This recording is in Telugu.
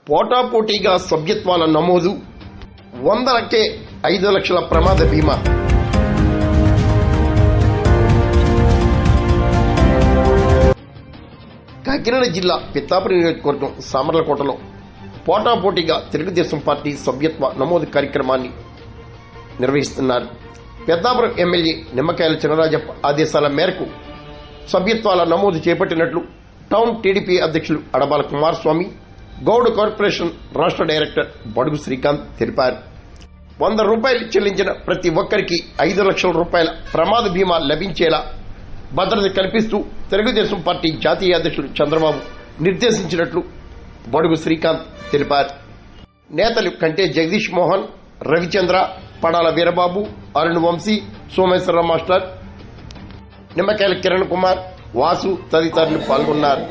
పోటాపోటీగా సభ్యత్వాల నమోదు, 100కే 5 లక్షల ప్రమాద బీమా. కాకినాడ జిల్లా పిత్తాపురం నియోజకవర్గం సామర్లకోటలో పోటాపోటీగా తెలుగుదేశం పార్టీ సభ్యత్వ నమోదు కార్యక్రమాన్ని నిర్వహిస్తున్నారు. పెద్దాపురం ఎమ్మెల్యే నిమ్మకాయల చినరాజప్ప ఆదేశాల మేరకు సభ్యత్వాల నమోదు చేపట్టినట్లు టౌన్ టీడీపీ అధ్యక్షులు అడబాల కుమారస్వామి, గౌడ్ కార్పొరేషన్ రాష్ట్ర డైరెక్టర్ బడుగు శ్రీకాంత్ తెలిపారు. 100 రూపాయలు చెల్లించిన ప్రతి ఒక్కరికి 5 లక్షల రూపాయల ప్రమాద బీమా లభించేలా భద్రత కల్పిస్తూ తెలుగుదేశం పార్టీ జాతీయ అధ్యక్షుడు చంద్రబాబు నిర్దేశించినట్లు బడుగు శ్రీకాంత్ తెలిపారు. నేతలు కంటే జగదీష్ మోహన్, రవిచంద్ర, పడాల వీరబాబు, అరుణ్ వంశీ, సోమేశ్వరరావు మాస్టర్, నిమ్మకాయల కిరణ్ కుమార్, వాసు తదితరులు పాల్గొన్నారు.